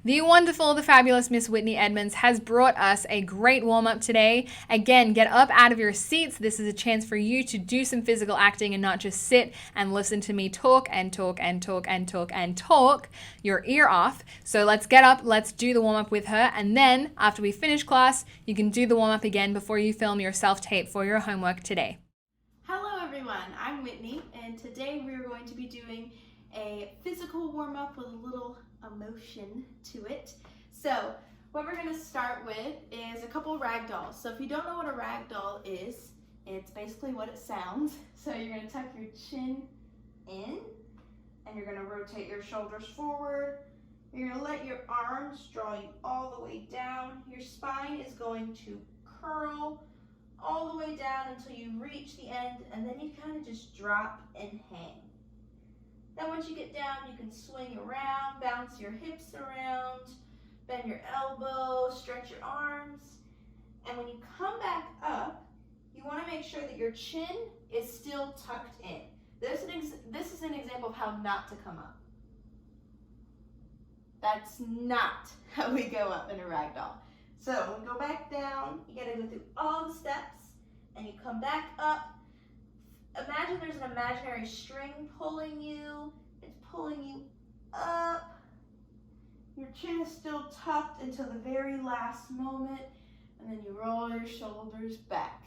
The wonderful, the fabulous Miss Whitney Edmonds has brought us a great warm-up today. Again, get up out of your seats. This is a chance for you to do some physical acting and not just sit and listen to me talk and talk and talk and talk and talk your ear off. So let's get up, let's do the warm-up with her, and then after we finish class, you can do the warm-up again before you film your self-tape for your homework today. Hello everyone, I'm Whitney, and today we're going to be doing a physical warm-up with a little emotion to it. So what we're going to start with is a couple rag dolls. So if you don't know what a rag doll is, it's basically what it sounds. So you're going to tuck your chin in and you're going to rotate your shoulders forward. You're going to let your arms draw you all the way down. Your spine is going to curl all the way down until you reach the end, and then you kind of just drop and hang. Then once you get down, you can swing around, bounce your hips around, bend your elbows, stretch your arms. And when you come back up, you want to make sure that your chin is still tucked in. This is an example of how not to come up. That's not how we go up in a rag doll. So when we go back down, you gotta go through all the steps and you come back up. Imagine there's an imaginary string pulling you. It's pulling you up. Your chin is still tucked until the very last moment, and then you roll your shoulders back.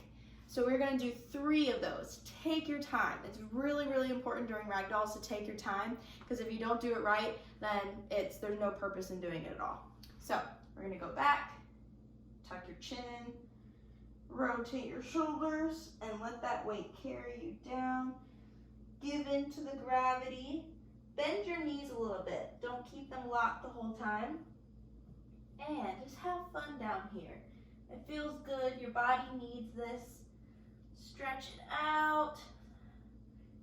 So we're gonna do 3 of those. Take your time. It's really, really important during rag dolls to take your time, because if you don't do it right, then there's no purpose in doing it at all. So we're gonna go back, tuck your chin in, rotate your shoulders, and let that weight carry you down. Give into the gravity. Bend your knees a little bit. Don't keep them locked the whole time. And just have fun down here. It feels good. Your body needs this. Stretch it out.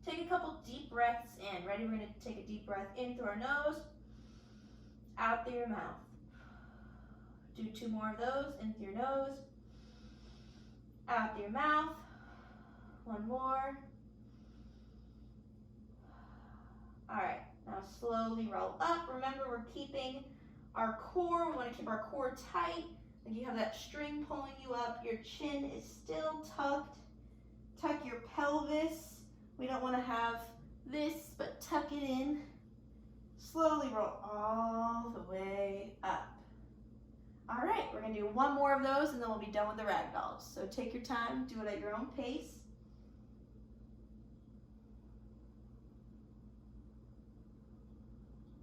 Take a couple deep breaths in. Ready? We're going to take a deep breath in through our nose, out through your mouth. Do 2 more of those. In through your nose, out through your mouth. 1 more. All right, now slowly roll up. Remember, we're keeping our core. We want to keep our core tight. Like you have that string pulling you up. Your chin is still tucked. Tuck your pelvis. We don't want to have this, but tuck it in. Slowly roll all the way up. All right, we're gonna do 1 more of those and then we'll be done with the rag dolls. So take your time, do it at your own pace.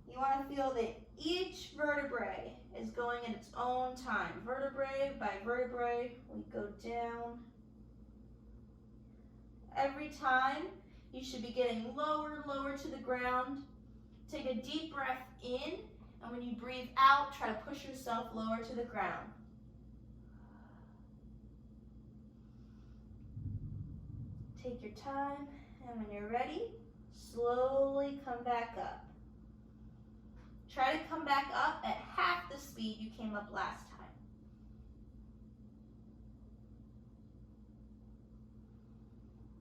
You wanna feel that each vertebrae is going at its own time. Vertebrae by vertebrae, we go down. Every time, you should be getting lower, lower to the ground. Take a deep breath in, and when you breathe out, try to push yourself lower to the ground. Take your time, and when you're ready, slowly come back up. Try to come back up at half the speed you came up last time.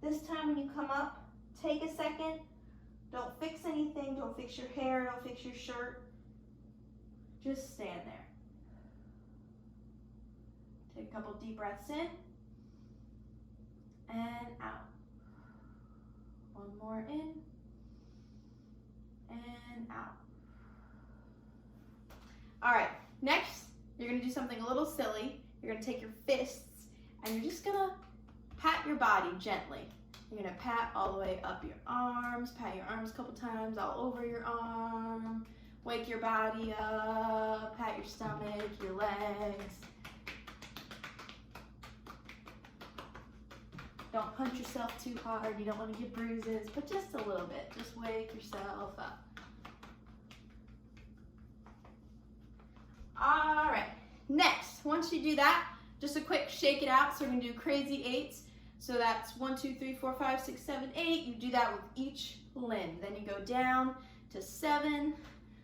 This time when you come up, take a second. Don't fix anything, don't fix your hair, don't fix your shirt. Just stand there. Take a couple deep breaths in and out. 1 more in and out. All right, next, you're gonna do something a little silly. You're gonna take your fists and you're just gonna pat your body gently. You're gonna pat all the way up your arms, pat your arms a couple times all over your arm. Wake your body up, pat your stomach, your legs. Don't punch yourself too hard, you don't want to get bruises, but just a little bit. Just wake yourself up. All right, next, once you do that, just a quick shake it out. So we're gonna do crazy 8s. So that's 1, 2, 3, 4, 5, 6, 7, 8. You do that with each limb. Then you go down to 7,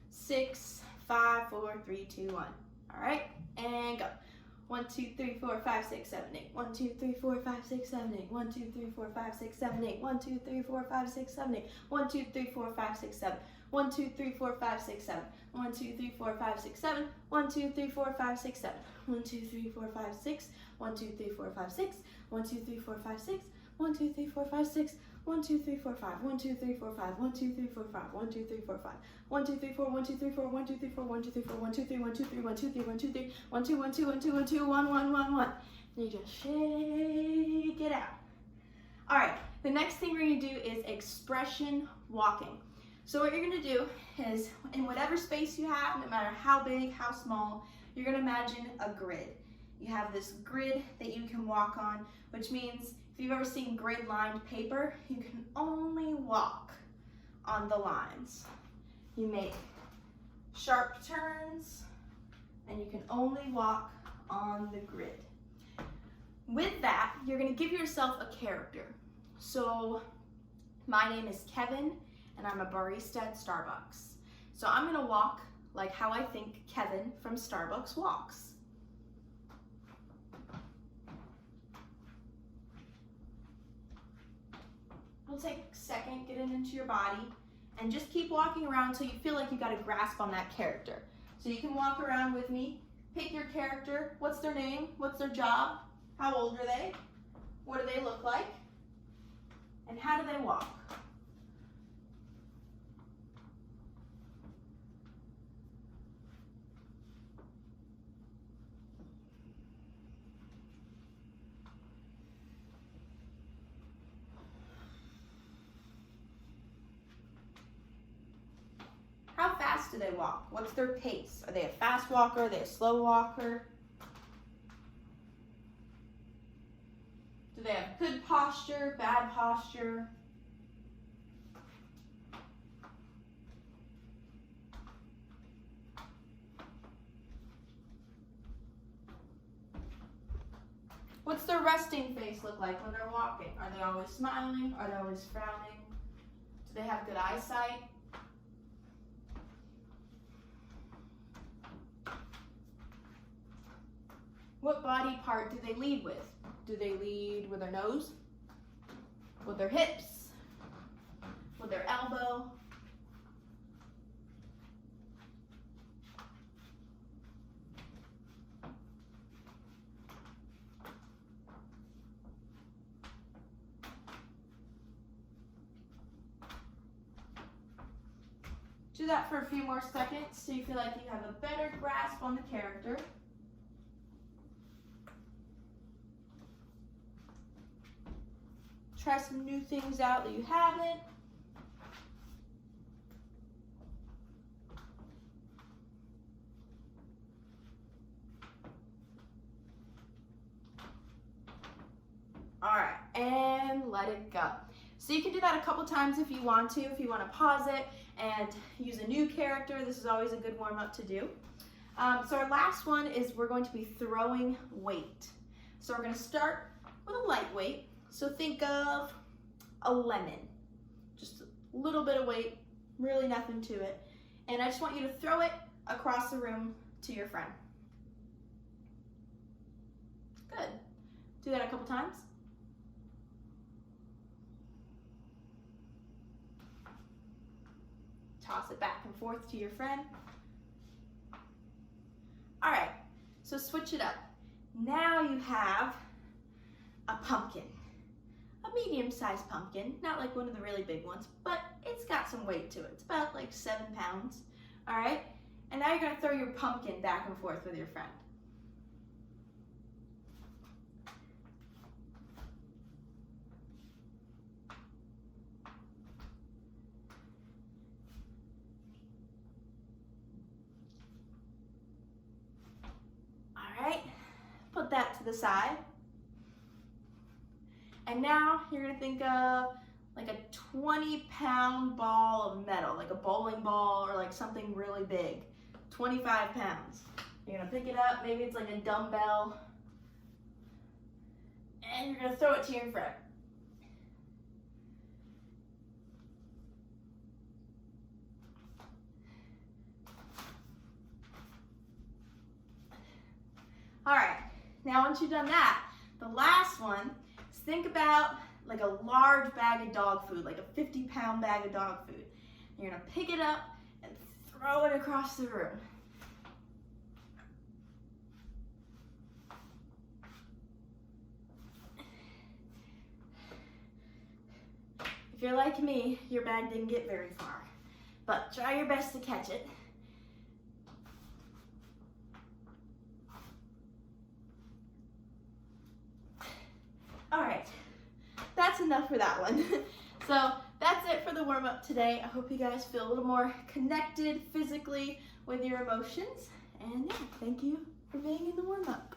6, 5, 4, 3, 2, 1. All right, and go. 1, 2, 3, 4, 5, 6, 7, 8. 1, 2, 3, 4, 5, 6, 7, 8. 1, 2, 3, 4, 5, 6, 7, 8. 1, 2, 3, 4, 5, 6, 7, 8. 1, 2, 3, 4, 5, 6, 7. 1, 2, 3, 4, 5, 6, 7. 1, 2, 3, 4, 5, 6, 7. 1, 2, 3, 4, 5, 6, 7. 1, 2, 3, 4, 5, 6. 1, 2, 3, 4, 5, 6. 1, 2, 3, 4, 5, 6. 1, 2, 3, 4, 5, 6. 1, 2, 3, 4, 5. 1, 2, 3, 4, 5. 1, 2, 3, 4, 5. 1, 2, 3, 4, 5. 1, 2, 3, 4. 1, 2, 3, 4. 1, 2, 3, 4. 1, 2, 3, 4. 1, 2, 3. 1, 2, 3. 1, 2, 3. 1, 2, 3. 1, 2, 3. 1, 2, 1, 2, 1, 2, 1, 2, 1, 1, 1, 1. And you just shake it out. All right, the next thing we're gonna do is expression walking. So what you're gonna do is, in whatever space you have, no matter how big, how small, you're gonna imagine a grid. You have this grid that you can walk on, which means if you've ever seen grid-lined paper, you can only walk on the lines. You make sharp turns, and you can only walk on the grid. With that, you're gonna give yourself a character. So my name is Kevin, and I'm a barista at Starbucks. So I'm gonna walk like how I think Kevin from Starbucks walks. It'll take a second getting into your body, and just keep walking around until you feel like you got a grasp on that character. So you can walk around with me, pick your character, what's their name, what's their job, how old are they, what do they look like, and how do they walk? How fast do they walk? What's their pace? Are they a fast walker? Are they a slow walker? Do they have good posture, bad posture? What's their resting face look like when they're walking? Are they always smiling? Are they always frowning? Do they have good eyesight? What body part do they lead with? Do they lead with their nose? With their hips? With their elbow? Do that for a few more seconds so you feel like you have a better grasp on the character. Try some new things out that you haven't. All right, and let it go. So you can do that a couple times if you want to. If you want to pause it and use a new character, this is always a good warm-up to do. So our last one is we're going to be throwing weight. So we're going to start with a light weight. So think of a lemon, just a little bit of weight, really nothing to it. And I just want you to throw it across the room to your friend. Good. Do that a couple times. Toss it back and forth to your friend. All right, so switch it up. Now you have a pumpkin. A medium-sized pumpkin, not like one of the really big ones, but it's got some weight to it. It's about like 7 pounds, all right? And now you're gonna throw your pumpkin back and forth with your friend. All right, put that to the side. And now you're gonna think of like a 20-pound ball of metal, like a bowling ball or like something really big, 25 pounds. You're gonna pick it up, maybe it's like a dumbbell, and you're gonna throw it to your friend. All right, now once you've done that, the last one, think about like a large bag of dog food, like a 50-pound bag of dog food. You're gonna pick it up and throw it across the room. If you're like me, your bag didn't get very far, but try your best to catch it. All right, that's enough for that one. So that's it for the warm-up today. I hope you guys feel a little more connected physically with your emotions. And yeah, thank you for being in the warm-up.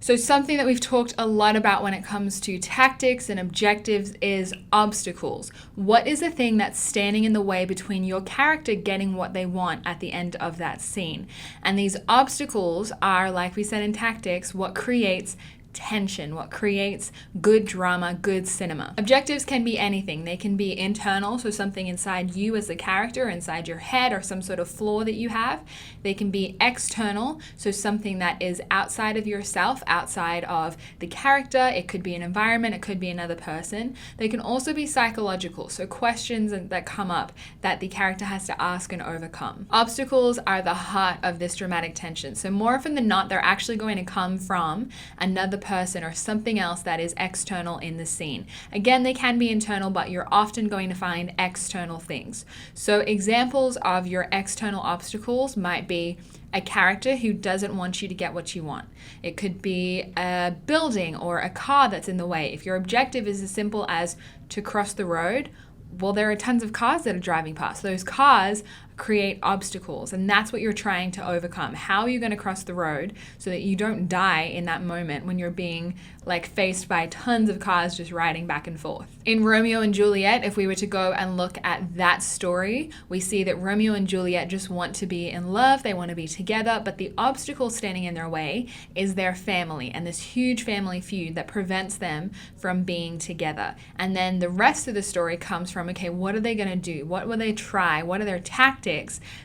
So something that we've talked a lot about when it comes to tactics and objectives is obstacles. What is the thing that's standing in the way between your character getting what they want at the end of that scene? And these obstacles are, like we said in tactics, what creates tension, what creates good drama, good cinema. Objectives can be anything. They can be internal, so something inside you as the character, inside your head, or some sort of flaw that you have. They can be external, so something that is outside of yourself, outside of the character. It could be an environment, it could be another person. They can also be psychological, so questions that come up that the character has to ask and overcome. Obstacles are the heart of this dramatic tension. So more often than not, they're actually going to come from another person or something else that is external in the scene. Again, they can be internal, but you're often going to find external things. So examples of your external obstacles might be a character who doesn't want you to get what you want. It could be a building or a car that's in the way. If your objective is as simple as to cross the road, well, there are tons of cars that are driving past. Those cars create obstacles, and that's what you're trying to overcome. How are you going to cross the road so that you don't die in that moment when you're being faced by tons of cars just riding back and forth? In Romeo and Juliet, if we were to go and look at that story, we see that Romeo and Juliet just want to be in love, they want to be together, but the obstacle standing in their way is their family and this huge family feud that prevents them from being together. And then the rest of the story comes from, okay, what are they going to do? What will they try? What are their tactics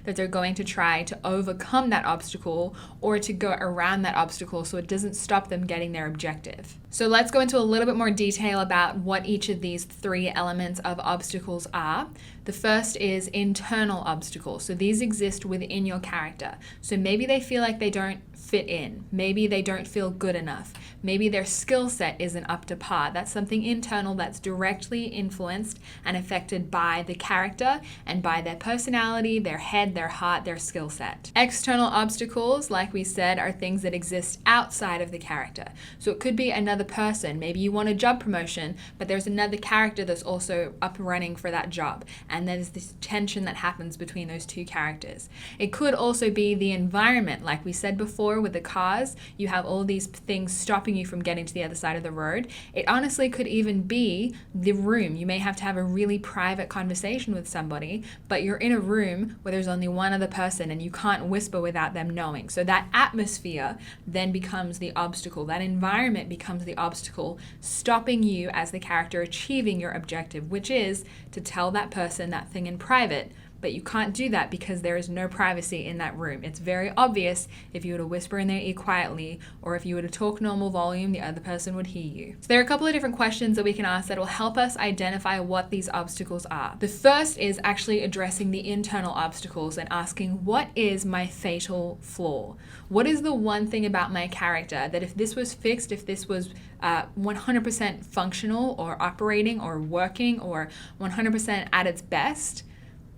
that they're going to try to overcome that obstacle or to go around that obstacle so it doesn't stop them getting their objective? So let's go into a little bit more detail about what each of these three elements of obstacles are. The first is internal obstacles. So these exist within your character. So maybe they feel like they don't fit in. Maybe they don't feel good enough. Maybe their skill set isn't up to par. That's something internal that's directly influenced and affected by the character and by their personality, their head, their heart, their skill set. External obstacles, like we said, are things that exist outside of the character. So it could be another person. Maybe you want a job promotion, but there's another character that's also up and running for that job. And there's this tension that happens between those two characters. It could also be the environment. Like we said before with the cars, you have all these things stopping you from getting to the other side of the road. It honestly could even be the room. You may have to have a really private conversation with somebody, but you're in a room where there's only one other person and you can't whisper without them knowing. So that atmosphere then becomes the obstacle. That environment becomes the obstacle, stopping you as the character achieving your objective, which is to tell that person that thing in private. But you can't do that because there is no privacy in that room. It's very obvious if you were to whisper in their ear quietly, or if you were to talk normal volume, the other person would hear you. So there are a couple of different questions that we can ask that will help us identify what these obstacles are. The first is actually addressing the internal obstacles and asking, what is my fatal flaw? What is the one thing about my character that if this was fixed, if this was 100% functional or operating or working or 100% at its best,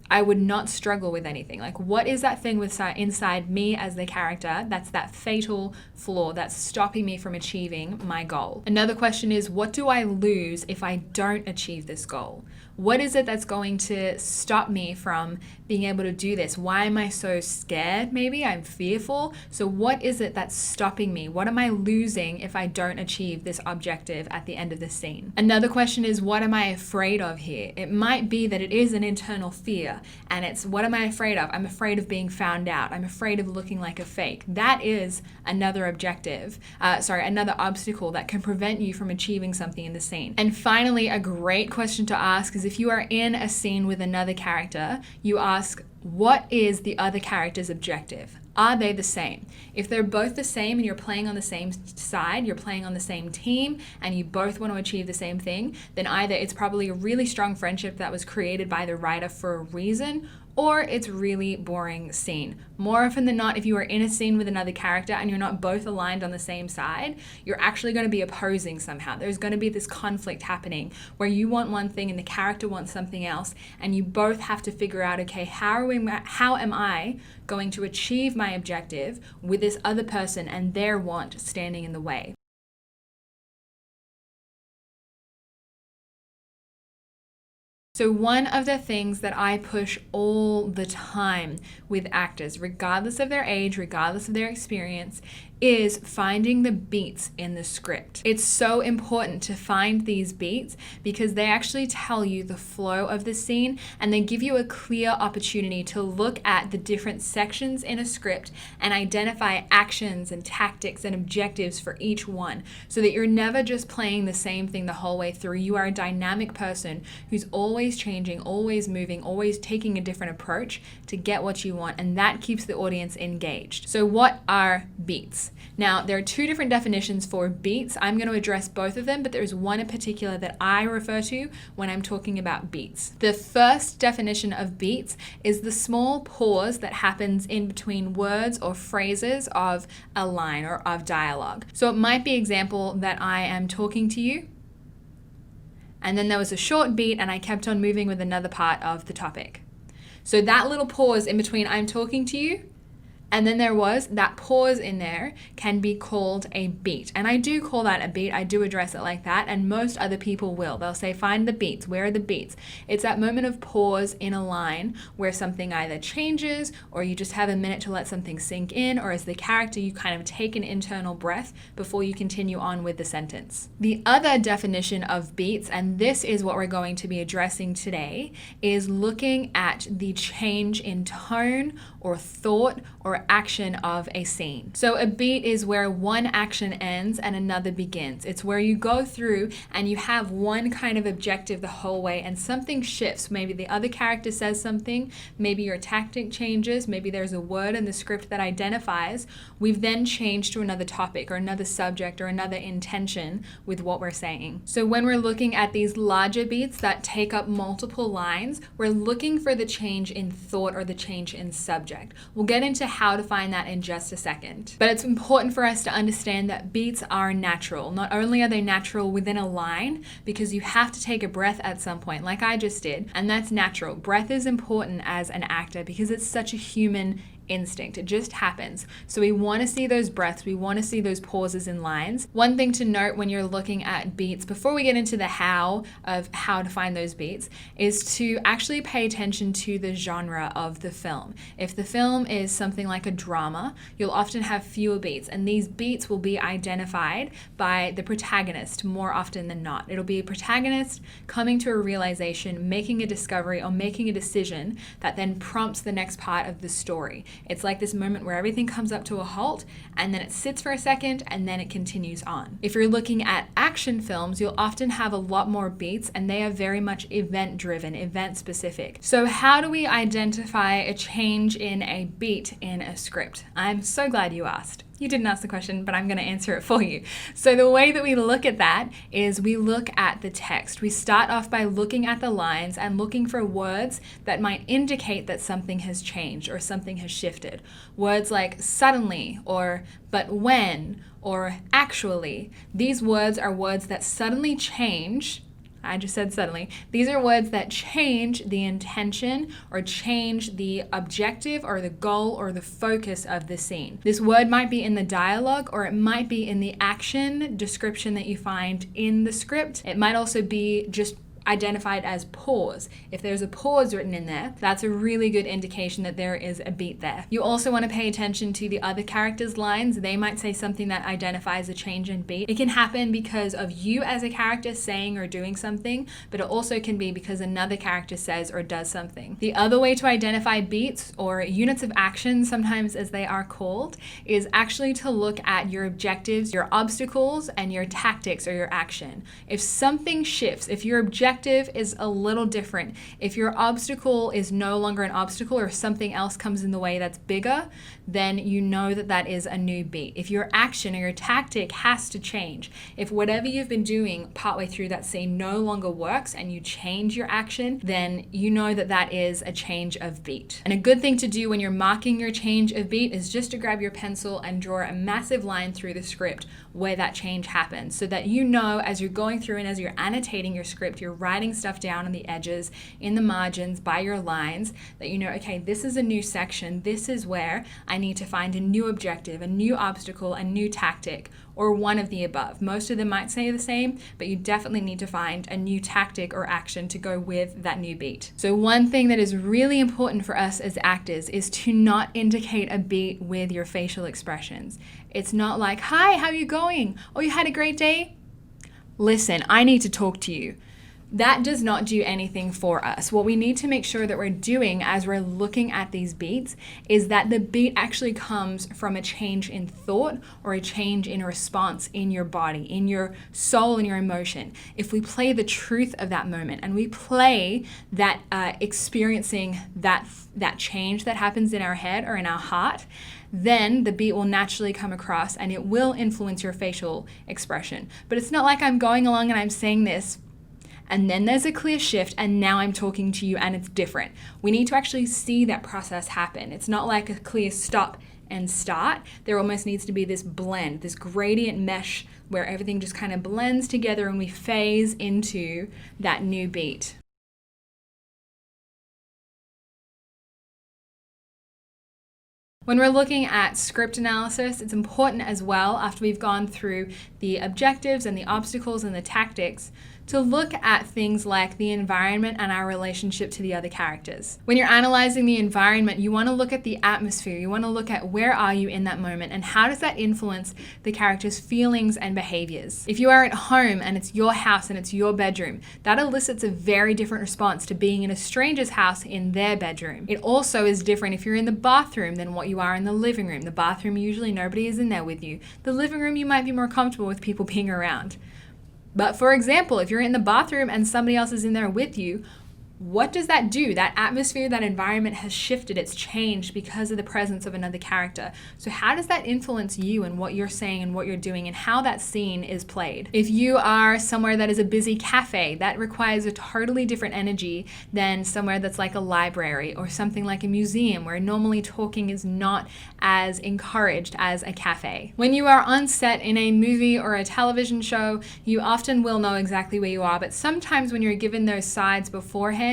I would not struggle with anything. Like, what is that thing inside me as the character that's that fatal flaw that's stopping me from achieving my goal? Another question is, what do I lose if I don't achieve this goal? What is it that's going to stop me from being able to do this? Why am I so scared? Maybe I'm fearful. So what is it that's stopping me? What am I losing if I don't achieve this objective at the end of the scene? Another question is, what am I afraid of here? It might be that it is an internal fear, and it's, what am I afraid of? I'm afraid of being found out. I'm afraid of looking like a fake. That is another another obstacle that can prevent you from achieving something in the scene. And finally, a great question to ask is, if you are in a scene with another character, you ask, what is the other character's objective? Are they the same? If they're both the same and you're playing on the same side, you're playing on the same team, and you both want to achieve the same thing, then either it's probably a really strong friendship that was created by the writer for a reason, or it's really boring scene. More often than not, if you are in a scene with another character and you're not both aligned on the same side, you're actually going to be opposing somehow. There's going to be this conflict happening where you want one thing and the character wants something else, and you both have to figure out, okay, how am I going to achieve my objective with this other person and their want standing in the way? So one of the things that I push all the time with actors, regardless of their age, regardless of their experience, is finding the beats in the script. It's so important to find these beats because they actually tell you the flow of the scene, and they give you a clear opportunity to look at the different sections in a script and identify actions and tactics and objectives for each one, so that you're never just playing the same thing the whole way through. You are a dynamic person who's always changing, always moving, always taking a different approach to get what you want, and that keeps the audience engaged. So what are beats? Now, there are two different definitions for beats. I'm going to address both of them, but there's one in particular that I refer to when I'm talking about beats. The first definition of beats is the small pause that happens in between words or phrases of a line or of dialogue. So it might be example that I am talking to you, and then there was a short beat and I kept on moving with another part of the topic. So that little pause in between I'm talking to you and then there was that pause in there can be called a beat. And I do call that a beat. I do address it like that. And most other people will. They'll say, find the beats. Where are the beats? It's that moment of pause in a line where something either changes or you just have a minute to let something sink in, or as the character, you kind of take an internal breath before you continue on with the sentence. The other definition of beats, and this is what we're going to be addressing today, is looking at the change in tone or thought or action of a scene. So a beat is where one action ends and another begins. It's where you go through and you have one kind of objective the whole way and something shifts. Maybe the other character says something, maybe your tactic changes, maybe there's a word in the script that identifies. We've then changed to another topic or another subject or another intention with what we're saying. So when we're looking at these larger beats that take up multiple lines, we're looking for the change in thought or the change in subject. We'll get into how to find that in just a second. But it's important for us to understand that beats are natural. Not only are they natural within a line, because you have to take a breath at some point, like I just did, and that's natural. Breath is important as an actor because it's such a human instinct. It just happens. So we want to see those breaths. We want to see those pauses in lines. One thing to note when you're looking at beats, before we get into the how of how to find those beats, is to actually pay attention to the genre of the film. If the film is something like a drama, you'll often have fewer beats, and these beats will be identified by the protagonist more often than not. It'll be a protagonist coming to a realization, making a discovery, or making a decision that then prompts the next part of the story. It's like this moment where everything comes up to a halt and then it sits for a second and then it continues on. If you're looking at action films, you'll often have a lot more beats and they are very much event driven, event specific. So how do we identify a change in a beat in a script? I'm so glad you asked. You didn't ask the question, but I'm going to answer it for you. So the way that we look at that is we look at the text. We start off by looking at the lines and looking for words that might indicate that something has changed or something has shifted. Words like suddenly or but when or actually. These words are words that suddenly change. I just said suddenly. These are words that change the intention or change the objective or the goal or the focus of the scene. This word might be in the dialogue, or it might be in the action description that you find in the script. It might also be just identified as pause. If there's a pause written in there, that's a really good indication that there is a beat there. You also want to pay attention to the other characters' lines. They might say something that identifies a change in beat. It can happen because of you as a character saying or doing something, but it also can be because another character says or does something. The other way to identify beats, or units of action, sometimes as they are called, is actually to look at your objectives, your obstacles, and your tactics or your action. If something shifts, if your objective is a little different, if your obstacle is no longer an obstacle or something else comes in the way that's bigger, then you know that that is a new beat. If your action or your tactic has to change, if whatever you've been doing partway through that scene no longer works and you change your action, then you know that that is a change of beat. And a good thing to do when you're marking your change of beat is just to grab your pencil and draw a massive line through the script where that change happens, so that you know as you're going through and as you're annotating your script, you're writing stuff down on the edges, in the margins, by your lines, that you know, okay, this is a new section. This is where I need to find a new objective, a new obstacle, a new tactic, or one of the above. Most of them might say the same, but you definitely need to find a new tactic or action to go with that new beat. So one thing that is really important for us as actors is to not indicate a beat with your facial expressions. It's not like, hi, how are you going? Oh, you had a great day? Listen, I need to talk to you. That does not do anything for us. What we need to make sure that we're doing as we're looking at these beats is that the beat actually comes from a change in thought or a change in response in your body, in your soul and your emotion. If we play the truth of that moment and we play that experiencing that change that happens in our head or in our heart, then the beat will naturally come across and it will influence your facial expression. But it's not like I'm going along and I'm saying this and then there's a clear shift and now I'm talking to you and it's different. We need to actually see that process happen. It's not like a clear stop and start. There almost needs to be this blend, this gradient mesh where everything just kind of blends together and we phase into that new beat. When we're looking at script analysis, it's important as well, after we've gone through the objectives and the obstacles and the tactics, to look at things like the environment and our relationship to the other characters. When you're analyzing the environment, you want to look at the atmosphere. You want to look at where are you in that moment and how does that influence the character's feelings and behaviors. If you are at home and it's your house and it's your bedroom, that elicits a very different response to being in a stranger's house in their bedroom. It also is different if you're in the bathroom than what you are in the living room. The bathroom, usually nobody is in there with you. The living room, you might be more comfortable with people being around. But for example, if you're in the bathroom and somebody else is in there with you, what does that do? That atmosphere, that environment has shifted, it's changed because of the presence of another character. So how does that influence you and what you're saying and what you're doing and how that scene is played? If you are somewhere that is a busy cafe, that requires a totally different energy than somewhere that's like a library or something like a museum where normally talking is not as encouraged as a cafe. When you are on set in a movie or a television show, you often will know exactly where you are, but sometimes when you're given those sides beforehand,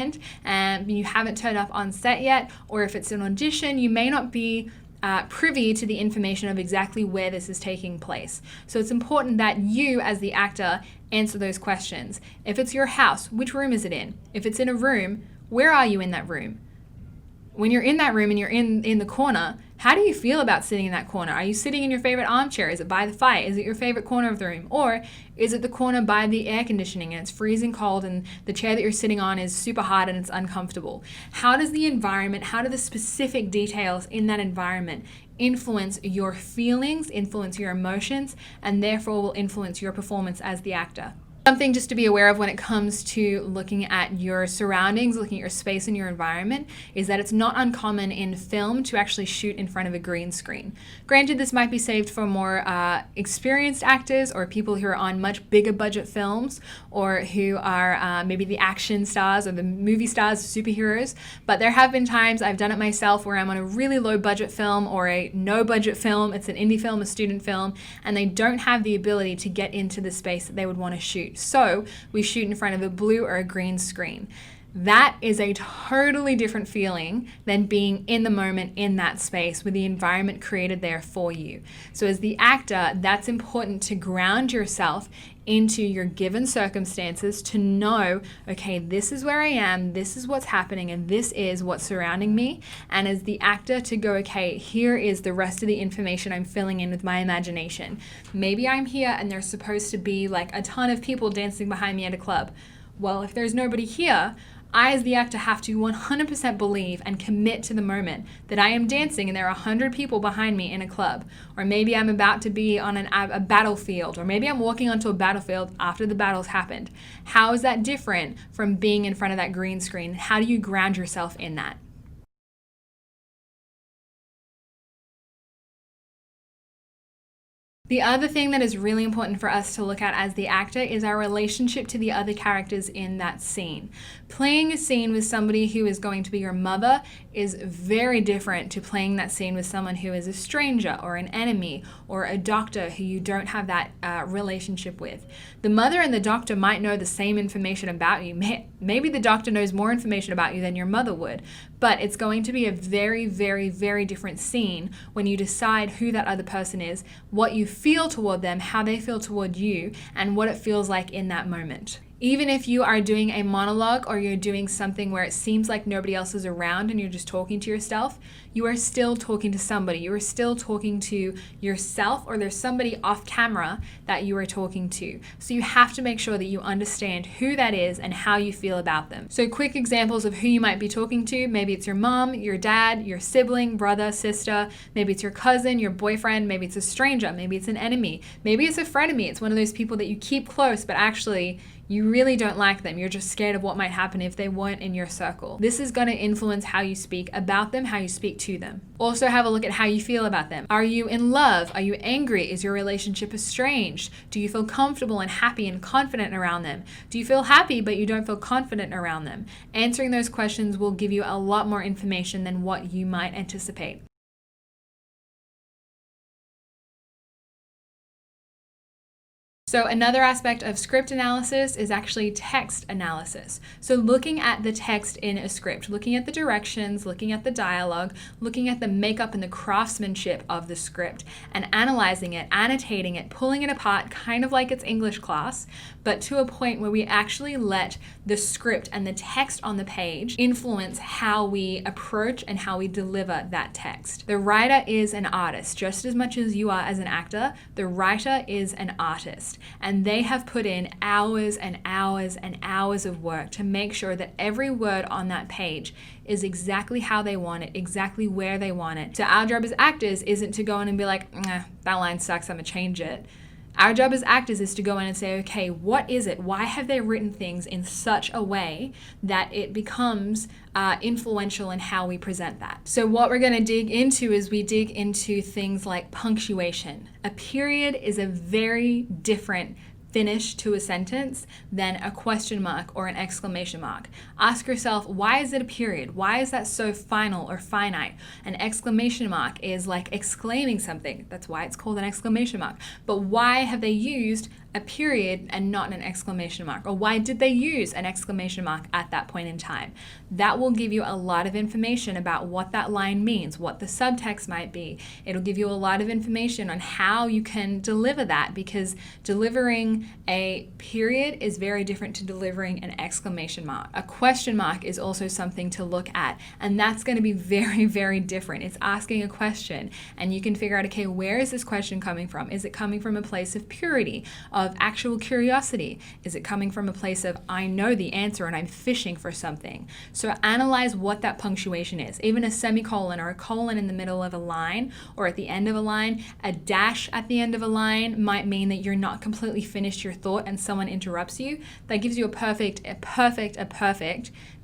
and you haven't turned up on set yet, or if it's an audition, you may not be privy to the information of exactly where this is taking place. So it's important that you, as the actor, answer those questions. If it's your house, which room is it in? If it's in a room, where are you in that room? When you're in that room and you're in the corner, how do you feel about sitting in that corner? Are you sitting in your favorite armchair? Is it by the fire? Is it your favorite corner of the room? Or is it the corner by the air conditioning and it's freezing cold and the chair that you're sitting on is super hot and it's uncomfortable? How does the environment, how do the specific details in that environment influence your feelings, influence your emotions, and therefore will influence your performance as the actor? Something just to be aware of when it comes to looking at your surroundings, looking at your space and your environment, is that it's not uncommon in film to actually shoot in front of a green screen. Granted, this might be saved for more experienced actors or people who are on much bigger budget films or who are maybe the action stars or the movie stars, superheroes, but there have been times, I've done it myself, where I'm on a really low budget film or a no budget film, it's an indie film, a student film, and they don't have the ability to get into the space that they would want to shoot. shoot. So we shoot in front of a blue or a green screen. That is a totally different feeling than being in the moment in that space with the environment created there for you. So as the actor, that's important to ground yourself into your given circumstances, to know, okay, this is where I am, this is what's happening, and this is what's surrounding me. And as the actor, to go, okay, here is the rest of the information I'm filling in with my imagination. Maybe I'm here and there's supposed to be like a ton of people dancing behind me at a club. Well, if there's nobody here, I, as the actor, have to 100% believe and commit to the moment that I am dancing and there are 100 people behind me in a club. Or maybe I'm about to be on a battlefield, or maybe I'm walking onto a battlefield after the battle's happened. How is that different from being in front of that green screen? How do you ground yourself in that? The other thing that is really important for us to look at as the actor is our relationship to the other characters in that scene. Playing a scene with somebody who is going to be your mother is very different to playing that scene with someone who is a stranger or an enemy or a doctor who you don't have that relationship with. The mother and the doctor might know the same information about you. Maybe the doctor knows more information about you than your mother would, but it's going to be a very, very, very different scene when you decide who that other person is, what you feel toward them, how they feel toward you, and what it feels like in that moment. Even if you are doing a monologue or you're doing something where it seems like nobody else is around and you're just talking to yourself, you are still talking to somebody. You are still talking to yourself, or there's somebody off camera that you are talking to. So you have to make sure that you understand who that is and how you feel about them. So quick examples of who you might be talking to. Maybe it's your mom, your dad, your sibling, brother, sister. Maybe it's your cousin, your boyfriend. Maybe it's a stranger. Maybe it's an enemy. Maybe it's a frenemy. It's one of those people that you keep close, but actually you really don't like them. You're just scared of what might happen if they weren't in your circle. This is going to influence how you speak about them, how you speak to them. Also have a look at how you feel about them. Are you in love? Are you angry? Is your relationship estranged? Do you feel comfortable and happy and confident around them? Do you feel happy but you don't feel confident around them? Answering those questions will give you a lot more information than what you might anticipate. So another aspect of script analysis is actually text analysis. So looking at the text in a script, looking at the directions, looking at the dialogue, looking at the makeup and the craftsmanship of the script, and analyzing it, annotating it, pulling it apart, kind of like it's English class, but to a point where we actually let the script and the text on the page influence how we approach and how we deliver that text. The writer is an artist. Just as much as you are as an actor, the writer is an artist. And they have put in hours and hours and hours of work to make sure that every word on that page is exactly how they want it, exactly where they want it. So our job as actors isn't to go in and be like, that line sucks, I'm gonna change it. Our job as actors is to go in and say, okay, what is it? Why have they written things in such a way that it becomes influential in how we present that? So what we're going to dig into is we dig into things like punctuation. A period is a very different finish to a sentence than a question mark or an exclamation mark. Ask yourself, why is it a period? Why is that so final or finite? An exclamation mark is like exclaiming something. That's why it's called an exclamation mark. But why have they used a period and not an exclamation mark? Or why did they use an exclamation mark at that point in time? That will give you a lot of information about what that line means, what the subtext might be. It'll give you a lot of information on how you can deliver that, because delivering a period is very different to delivering an exclamation mark. A question mark is also something to look at, and that's going to be very, very different. It's asking a question, and you can figure out, okay, where is this question coming from? Is it coming from a place of purity, of actual curiosity? Is it coming from a place of, I know the answer and I'm fishing for something? So analyze what that punctuation is. Even a semicolon or a colon in the middle of a line or at the end of a line, a dash at the end of a line might mean that you're not completely finished your thought and someone interrupts you. That gives you a perfect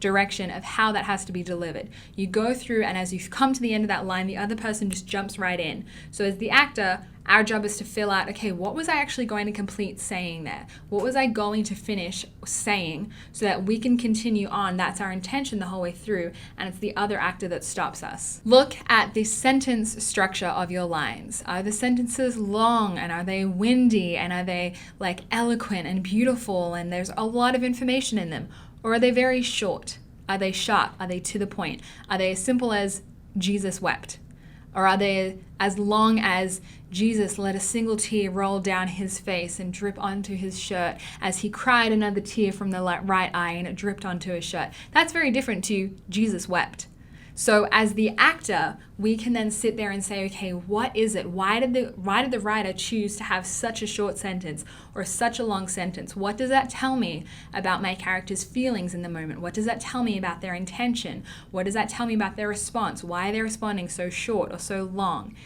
direction of how that has to be delivered. You go through, and as you come to the end of that line, the other person just jumps right in. So as the actor, Our job is to fill out, okay, what was I actually going to complete saying there? What was I going to finish saying so that we can continue on? That's our intention the whole way through, and it's the other actor that stops us. Look at the sentence structure of your lines. Are the sentences long, and are they windy, and are they like eloquent and beautiful, and there's a lot of information in them? Or are they very short? Are they sharp? Are they to the point? Are they as simple as Jesus wept? Or are they as long as Jesus let a single tear roll down his face and drip onto his shirt as he cried another tear from the right eye and it dripped onto his shirt? That's very different to Jesus wept. So as the actor, we can then sit there and say, okay, what is it? Why did the writer choose to have such a short sentence or such a long sentence? What does that tell me about my character's feelings in the moment? What does that tell me about their intention? What does that tell me about their response? Why are they responding so short or so long?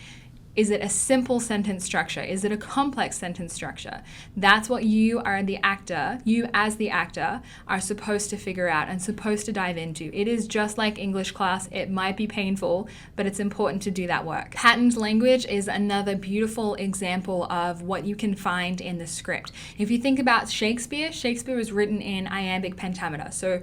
Is it a simple sentence structure? Is it a complex sentence structure? That's what you as the actor are supposed to figure out and supposed to dive into. It is just like English class. It might be painful, but it's important to do that work. Patterned language is another beautiful example of what you can find in the script. If you think about Shakespeare was written in iambic pentameter, so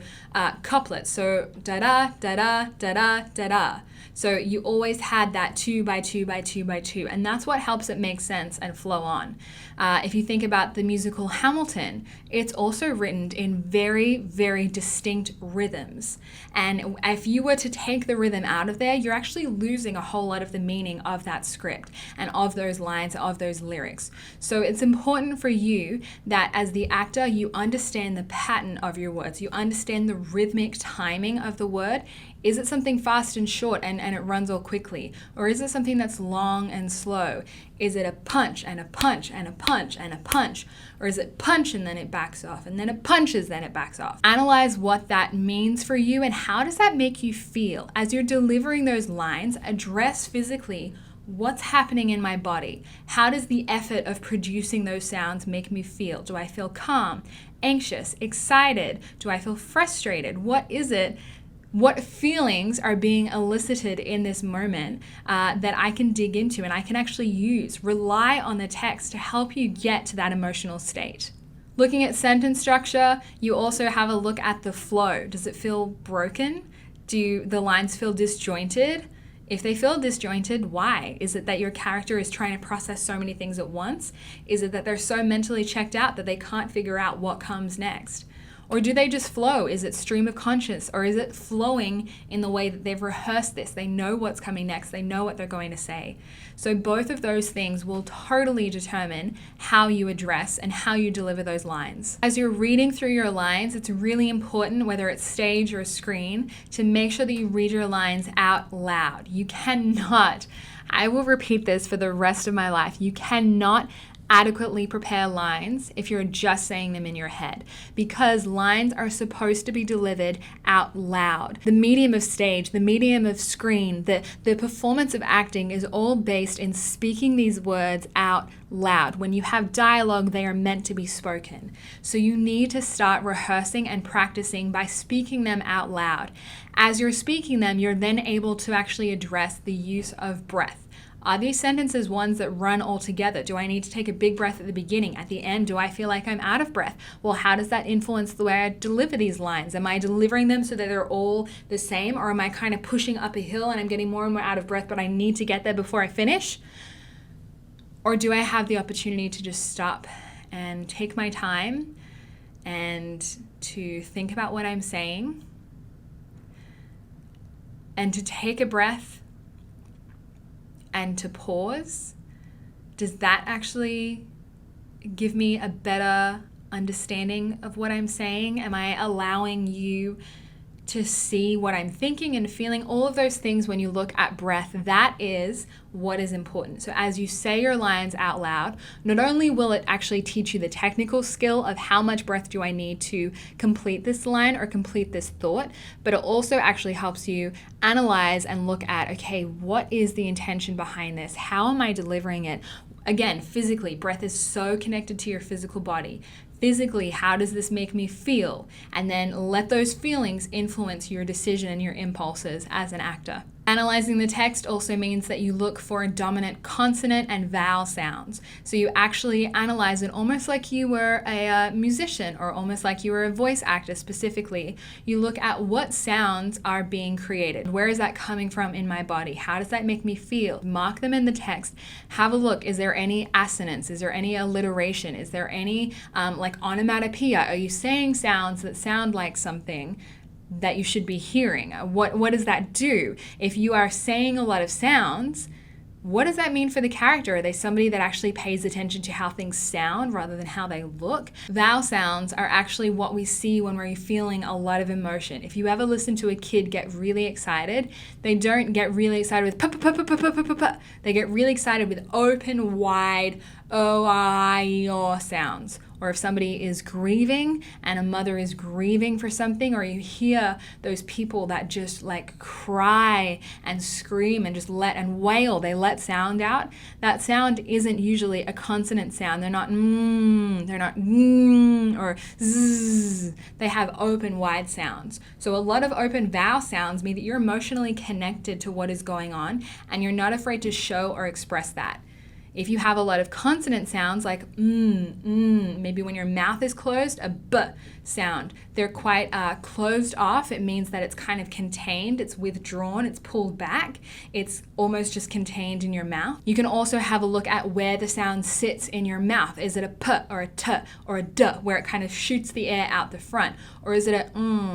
couplets, so da-da, da-da, da-da, da-da. So you always had that 2 by 2 by 2 by 2, and that's what helps it make sense and flow on. If you think about the musical Hamilton, it's also written in very, very distinct rhythms. And if you were to take the rhythm out of there, you're actually losing a whole lot of the meaning of that script and of those lines, of those lyrics. So it's important for you that as the actor, you understand the pattern of your words. You understand the rhythmic timing of the word. Is it something fast and short and it runs all quickly? Or is it something that's long and slow? Is it a punch and a punch and a punch and a punch? Or is it punch and then it backs off and then it punches, then it backs off? Analyze what that means for you and how does that make you feel? As you're delivering those lines, address physically what's happening in my body. How does the effort of producing those sounds make me feel? Do I feel calm, anxious, excited? Do I feel frustrated? What is it? What feelings are being elicited in this moment that I can dig into and I can actually use? Rely on the text to help you get to that emotional state. Looking at sentence structure, you also have a look at the flow. Does it feel broken? Do the lines feel disjointed? If they feel disjointed, why? Is it that your character is trying to process so many things at once? Is it that they're so mentally checked out that they can't figure out what comes next? Or do they just flow? Is it stream of conscious? Or is it flowing in the way that they've rehearsed this? They know what's coming next. They know what they're going to say. So both of those things will totally determine how you address and how you deliver those lines. As you're reading through your lines, it's really important, whether it's stage or screen, to make sure that you read your lines out loud. You cannot, I will repeat this for the rest of my life, you cannot adequately prepare lines if you're just saying them in your head, because lines are supposed to be delivered out loud. The medium of stage, the medium of screen, the performance of acting is all based in speaking these words out loud. When you have dialogue, they are meant to be spoken. So you need to start rehearsing and practicing by speaking them out loud. As you're speaking them, you're then able to actually address the use of breath. Are these sentences ones that run all together? Do I need to take a big breath at the beginning? At the end, do I feel like I'm out of breath? Well, how does that influence the way I deliver these lines? Am I delivering them so that they're all the same? Or am I kind of pushing up a hill and I'm getting more and more out of breath, but I need to get there before I finish? Or do I have the opportunity to just stop and take my time and to think about what I'm saying and to take a breath and to pause? Does that actually give me a better understanding of what I'm saying? Am I allowing you to see what I'm thinking and feeling? All of those things, when you look at breath, that is what is important. So as you say your lines out loud, not only will it actually teach you the technical skill of how much breath do I need to complete this line or complete this thought, but it also actually helps you analyze and look at, okay, what is the intention behind this? How am I delivering it? Again, physically, breath is so connected to your physical body. Physically, how does this make me feel? And then let those feelings influence your decision and your impulses as an actor. Analyzing the text also means that you look for dominant consonant and vowel sounds. So you actually analyze it almost like you were a musician, or almost like you were a voice actor specifically. You look at what sounds are being created. Where is that coming from in my body? How does that make me feel? Mark them in the text. Have a look. Is there any assonance? Is there any alliteration? Is there any like onomatopoeia? Are you saying sounds that sound like something that you should be hearing? What does that do? If you are saying a lot of sounds, what does that mean for the character? Are they somebody that actually pays attention to how things sound rather than how they look? Vowel sounds are actually what we see when we're feeling a lot of emotion. If you ever listen to a kid get really excited, they don't get really excited with pa. They get really excited with open, wide, o-I-O sounds. Or if somebody is grieving and a mother is grieving for something, or you hear those people that just like cry and scream and just wail, they let sound out. That sound isn't usually a consonant sound. They're not or zzz. They have open, wide sounds. So a lot of open vowel sounds mean that you're emotionally connected to what is going on and you're not afraid to show or express that. If you have a lot of consonant sounds like maybe when your mouth is closed, a b sound, they're quite closed off. It means that it's kind of contained, it's withdrawn, it's pulled back, it's almost just contained in your mouth. You can also have a look at where the sound sits in your mouth. Is it a p or a t or a d where it kind of shoots the air out the front? Or is it a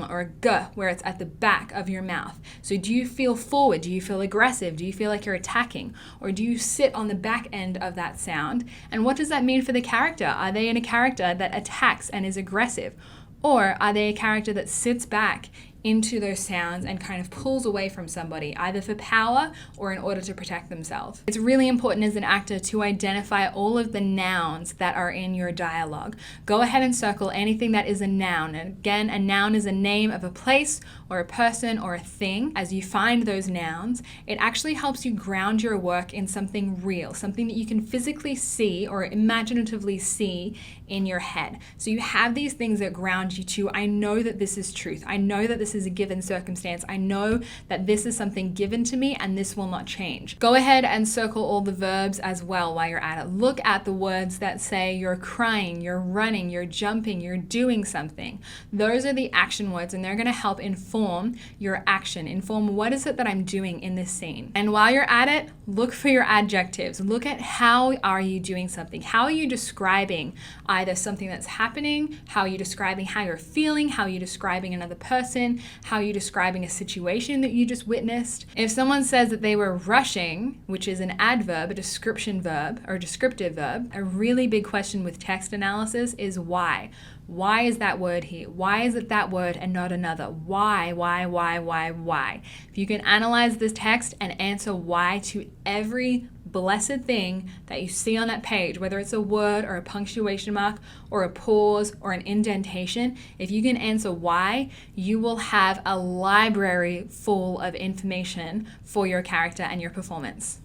or a g where it's at the back of your mouth? So do you feel forward? Do you feel aggressive? Do you feel like you're attacking? Or do you sit on the back end of that sound? And what does that mean for the character? Are they in a character that attacks and is aggressive? Or are they a character that sits back into those sounds and kind of pulls away from somebody, either for power or in order to protect themselves? It's really important as an actor to identify all of the nouns that are in your dialogue. Go ahead and circle anything that is a noun. And again, a noun is a name of a place or a person or a thing. As you find those nouns, it actually helps you ground your work in something real, something that you can physically see or imaginatively see in your head. So you have these things that ground you to, I know that this is truth. I know that this is a given circumstance. I know that this is something given to me and this will not change. Go ahead and circle all the verbs as well while you're at it. Look at the words that say you're crying, you're running, you're jumping, you're doing something. Those are the action words and they're going to help inform your action, inform what is it that I'm doing in this scene. And while you're at it, look for your adjectives. Look at how are you doing something? How are you describing either something that's happening, how are you describing how you're feeling, how are you describing another person, how are you describing a situation that you just witnessed. If someone says that they were rushing, which is an adverb, a description verb, or a descriptive verb, a really big question with text analysis is why. Why is that word here? Why is it that word and not another? Why? If you can analyze this text and answer why to every blessed thing that you see on that page, whether it's a word or a punctuation mark or a pause or an indentation, if you can answer why, you will have a library full of information for your character and your performance.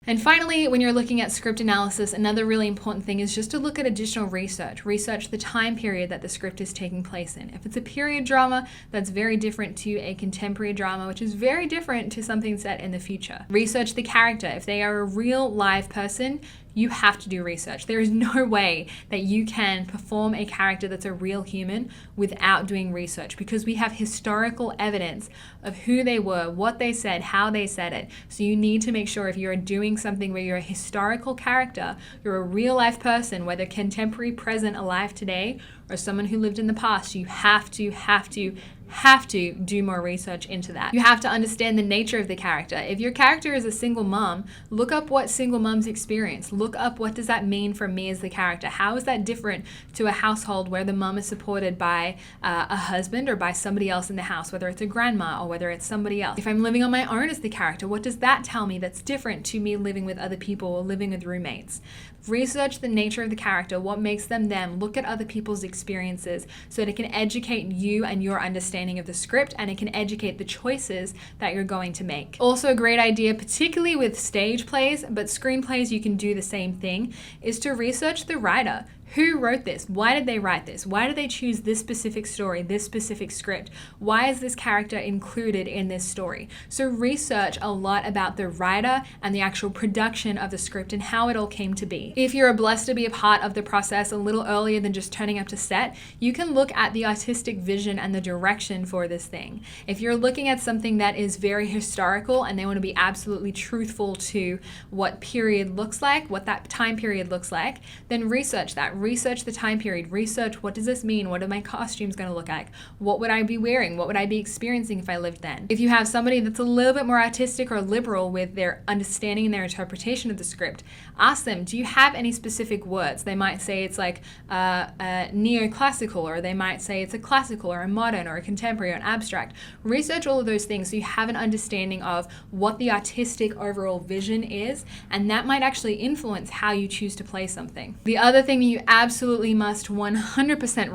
And finally, when you're looking at script analysis, another really important thing is just to look at additional research. Research the time period that the script is taking place in. If it's a period drama, that's very different to a contemporary drama, which is very different to something set in the future. Research the character. If they are a real live person, you have to do research. There is no way that you can perform a character that's a real human without doing research, because we have historical evidence of who they were, what they said, how they said it. So you need to make sure if you're doing something where you're a historical character, you're a real life person, whether contemporary, present, alive today, or someone who lived in the past, you have to do more research into that. You have to understand the nature of the character. If your character is a single mom, look up what single moms experience. Look up what does that mean for me as the character. How is that different to a household where the mom is supported by a husband or by somebody else in the house, whether it's a grandma or whether it's somebody else. If I'm living on my own as the character, what does that tell me that's different to me living with other people or living with roommates? Research the nature of the character, what makes them them. Look at other people's experiences so that it can educate you and your understanding of the script, and it can educate the choices that you're going to make. Also a great idea, particularly with stage plays, but screenplays you can do the same thing, is to research the writer. Who wrote this? Why did they write this? Why did they choose this specific story, this specific script? Why is this character included in this story? So research a lot about the writer and the actual production of the script and how it all came to be. If you're blessed to be a part of the process a little earlier than just turning up to set, you can look at the artistic vision and the direction for this thing. If you're looking at something that is very historical and they want to be absolutely truthful to what period looks like, what that time period looks like, then research that. Research the time period. Research, what does this mean? What are my costumes going to look like? What would I be wearing? What would I be experiencing if I lived then? If you have somebody that's a little bit more artistic or liberal with their understanding and their interpretation of the script, ask them, do you have any specific words? They might say it's like neoclassical, or they might say it's a classical or a modern or a contemporary or an abstract. Research all of those things so you have an understanding of what the artistic overall vision is, and that might actually influence how you choose to play something. The other thing that you absolutely must 100%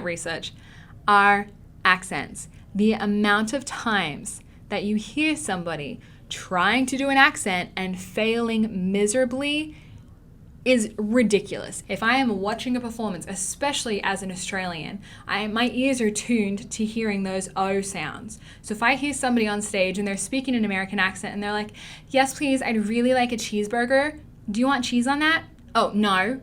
research are accents. The amount of times that you hear somebody trying to do an accent and failing miserably is ridiculous. If I am watching a performance, especially as an Australian, my ears are tuned to hearing those O sounds. So if I hear somebody on stage and they're speaking an American accent and they're like, yes, please, I'd really like a cheeseburger. Do you want cheese on that? Oh, no.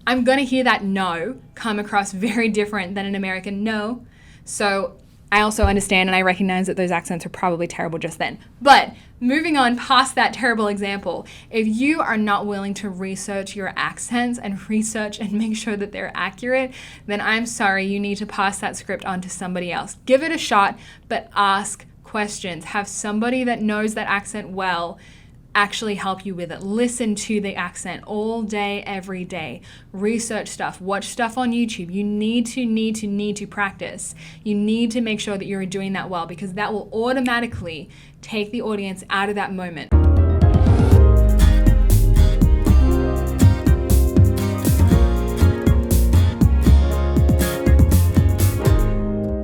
I'm going to hear that no come across very different than an American no. So I also understand and I recognize that those accents are probably terrible just then. But moving on past that terrible example, if you are not willing to research your accents and research and make sure that they're accurate, then I'm sorry, you need to pass that script on to somebody else. Give it a shot, but ask questions. Have somebody that knows that accent well actually help you with it. Listen to the accent all day, every day. Research stuff. Watch stuff on YouTube. You need to practice. You need to make sure that you're doing that well, because that will automatically take the audience out of that moment.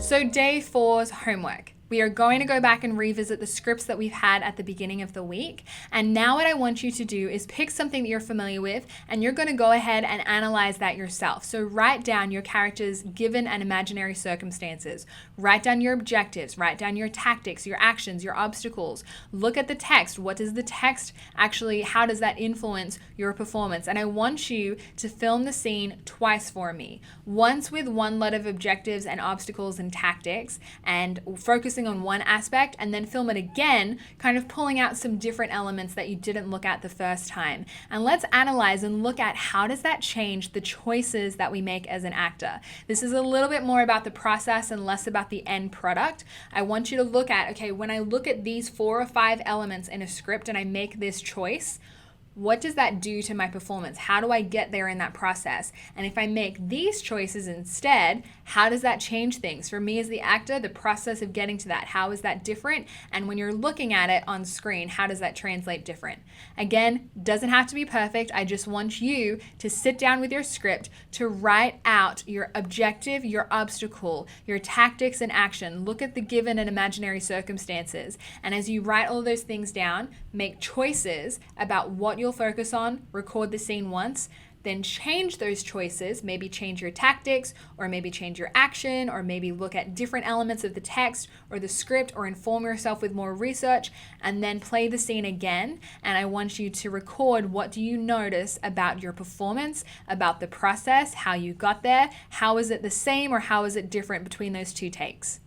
So day 4's homework. We are going to go back and revisit the scripts that we've had at the beginning of the week. And now what I want you to do is pick something that you're familiar with, and you're going to go ahead and analyze that yourself. So write down your character's given and imaginary circumstances. Write down your objectives. Write down your tactics, your actions, your obstacles. Look at the text. What does the text actually, how does that influence your performance? And I want you to film the scene twice for me. Once with one lot of objectives and obstacles and tactics, and focusing on one aspect, and then film it again, kind of pulling out some different elements that you didn't look at the first time. And let's analyze and look at how does that change the choices that we make as an actor. This is a little bit more about the process and less about the end product. I want you to look at, okay, when I look at these 4 or 5 elements in a script and I make this choice, what does that do to my performance? How do I get there in that process? And if I make these choices instead, how does that change things? For me as the actor, the process of getting to that, how is that different? And when you're looking at it on screen, how does that translate different? Again, doesn't have to be perfect. I just want you to sit down with your script to write out your objective, your obstacle, your tactics and action. Look at the given and imaginary circumstances. And as you write all those things down, make choices about what you'll focus on, record the scene once, then change those choices, maybe change your tactics, or maybe change your action, or maybe look at different elements of the text or the script, or inform yourself with more research, and then play the scene again. And I want you to record, what do you notice about your performance, about the process, how you got there, how is it the same or how is it different between those 2 takes?